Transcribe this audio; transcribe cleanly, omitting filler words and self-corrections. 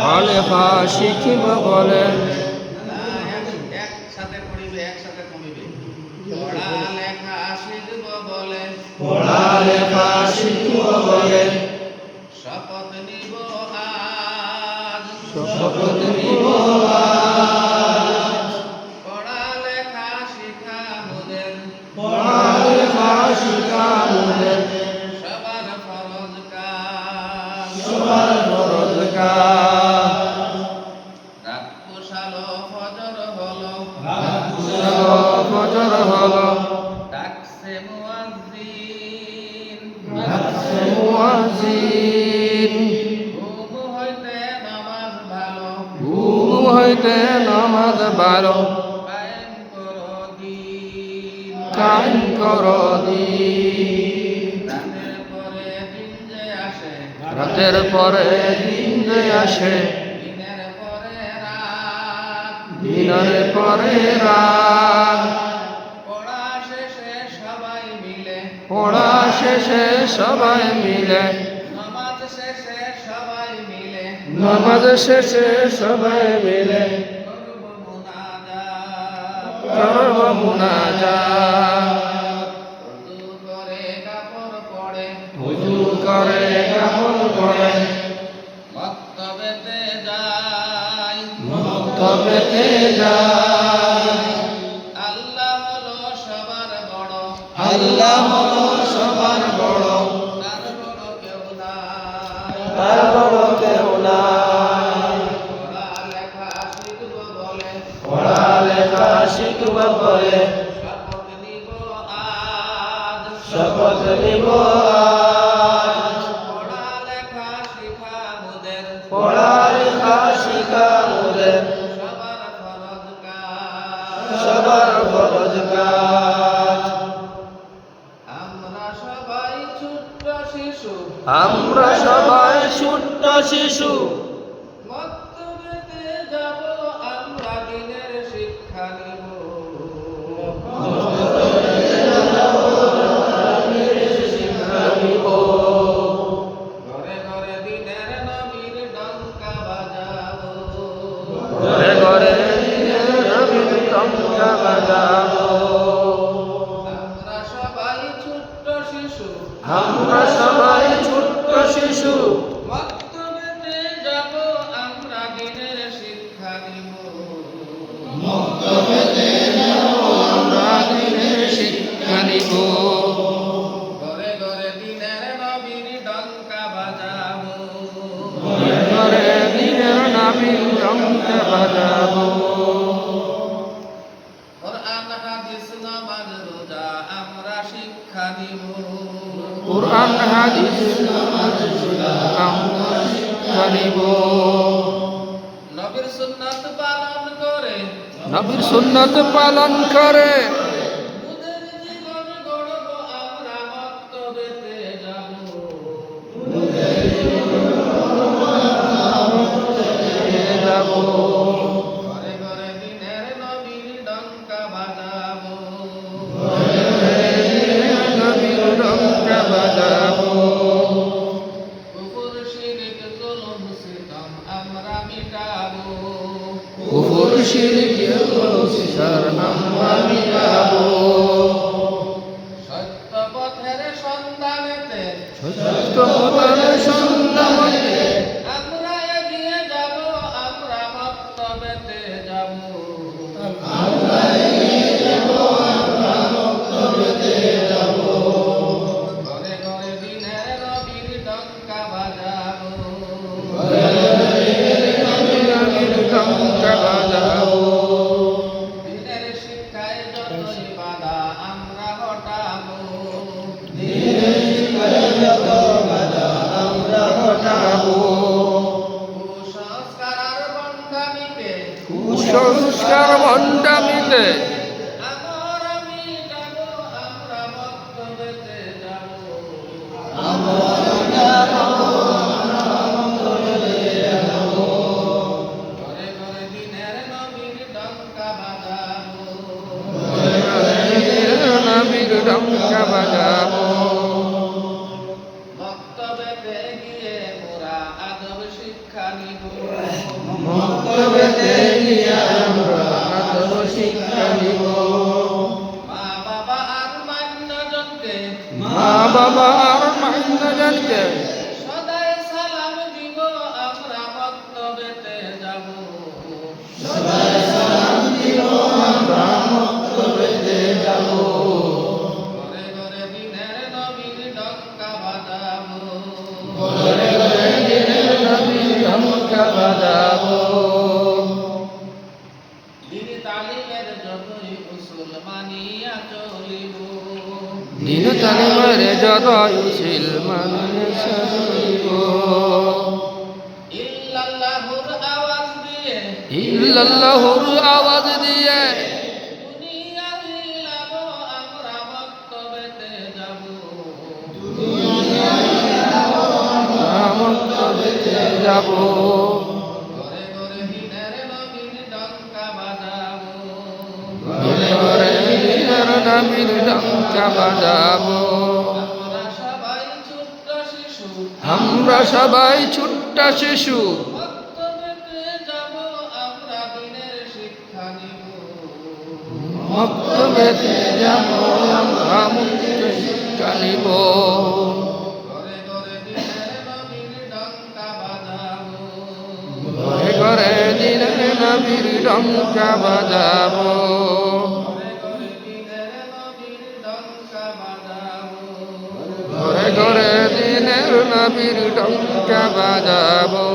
খলিফা শিখিব বলে একসাথে পড়িবে একসাথে কমিবে পড়ালেখা শিখব বলে পড়ালেখা শিখিব বলে শপথ নিব আজ শপথ নিব পড়ালেখা শিখা মোদের পড়ালেখা শিখা মোদের সবার ফরজ কাজ সবার ফরজ কাজ রাত পোষালো ফজর হলো ফজর হলো ডাকছে মুয়াজ্জিন মুয়াজ্জিন ঘুম হইতে নামাজ ভালো ঘুম হইতে নামাজ ভালো কায়েম করো দিন কায়েম করো দিন রাতের পরে দিন যে আসে রাতের পরে দিন যে আসে দিনের পরে রাত দিনের পরে রাত পড়া শেষে সবাই মিলে পড়া শেষে সবাই মিলে নামাজ শেষে সবাই মিলে নামাজ শেষে সবাই মিলে করব মুনাজাত করব মুনাজাত উযু করে কাপড় পরে ওযু করে কাপড় পরে মক্তবেতে যাই মক্তবেতে যায় আল্লাহ হলো সবার বড় আল্লাহ হলো সবার বড় তার বড় কেউ নাই তার বড় কেউ নাই পড়ালেখা শিখব বলে পড়ালেখা শিখব বলে শপথ নিব আজ শপথ নিব আজ পড়ালেখা শিখা মোদের পড়ালেখা শিখা মোদের সবার ফরজ কাজ সবার ফরজ কাজ আমরা সবাই ছোট্ট শিশু আমরা সবাই ছোট্ট শিশু মক্তবেতে যাব আমরা দিনের শিক্ষা নিব নিব ঘরে ঘরে দিনের নবীর ডঙ্কা বাজাবো ঘরে ঘরে রবির টঙ্কা বাজাবো আমরা সবাই ছোট্ট শিশু আমরা সবাই ছোট্ট শিশু মক্তবেতে যাব আমরা দিনের শিক্ষা নিব আমরা দিনের শিক্ষা নিব ঘরে ঘরে দিনের নবীর ডঙ্কা বাজাবো ঘরে ঘরে দিনের নাবির টঙ্কা বাজাবো কোরআন হাদিস নামাজ রোজা আমরা শিক্ষা নিব কুরআন হাদিস নামাজ রোজা আমরা শিক্ষা নিব নবীর সুন্নাত পালন করে নবীর সুন্নাত পালন করে মুদের জীবন গড়ব আমরা মক্তবেতে যাব যাব ঘরে ঘরে দিনের নবীর ডঙ্কা বাজাবো নবীর টঙ্কা বাজাবো কুফর শিরক জুলুম সিতম আমরা মিটাবো কুফর শিরক সিসার আমরা মিটাবো সত্য পথের সন্ধানেতে সত্য পথের সন্ধানে আমরা এগিয়ে যাব আমরা মক্তবেতে যাব ঘরে ঘরে দিনের নবীর ডঙ্কা বাজাবো নবীর টঙ্কা বাজাবো দিনের শিক্ষায় যতই বাধা আমরা হটাবো আমরা হটাবো কুসংস্কার আর বন্ধামিকে কুসংস্কার ভণ্ডামিতে আমরা মিটাবো আমরা মক্তবেতে যাব ঘরে ঘরে দিনের নবীর ডঙ্কা বাজাবো নবীর টঙ্কা বাজাবো মক্তবেতে গিয়ে মোরা আদব শিক্ষা নিব মক্তবেতে গিয়া আমরা আদব শিক্ষা নিব মা বাবা আর মান্যজনকে মা বাবা আর মান্যজনকে সদাই সালাম দিব আমরা মক্তবেতে যাব সদাই সালাম দিব আমরা মক্তবেতে যাব ঘরে ঘরে দিনের নবীর ডঙ্কা বাজাবো ঘরে ঘরে দিনের নবীর ডঙ্কা বাজাবো দিন তালিমের যতই উসুল মানিয়া চলিব দিন তালিমের যতই উসিল মানিয়া চলিব ইল্লাল্লাহুর আওয়াজ দিয়ে ইল্লাল্লাহুর আওয়াজ দিয়ে দুনিয়া হিলাব আমরা মক্তবেতে যাব মক্তবেতে যাব ঘরে ঘরে দিনের নবীর ডঙ্কা বাজাবো ঘরে ঘরে দিনের নবীর ডঙ্কা বাজাবো আমরা সবাই ছোট্ট শিশু আমরা সবাই ছোট্ট শিশু মক্তবেতে যাব আমরা দিনের শিক্ষা নিব মক্তবেতে যাব আমরা মুক্ত শিক্ষা নিব ঘরে ঘরে দিনের নবীর ডঙ্কা বাজাবো ঘরে ঘরে দিনের নবীর ডঙ্কা বাজাবো ঘরে ঘরে দিনের নবীর ডঙ্কা বাজাবো ঘরে ঘরে দিনের নবীর ডঙ্কা বাজাবো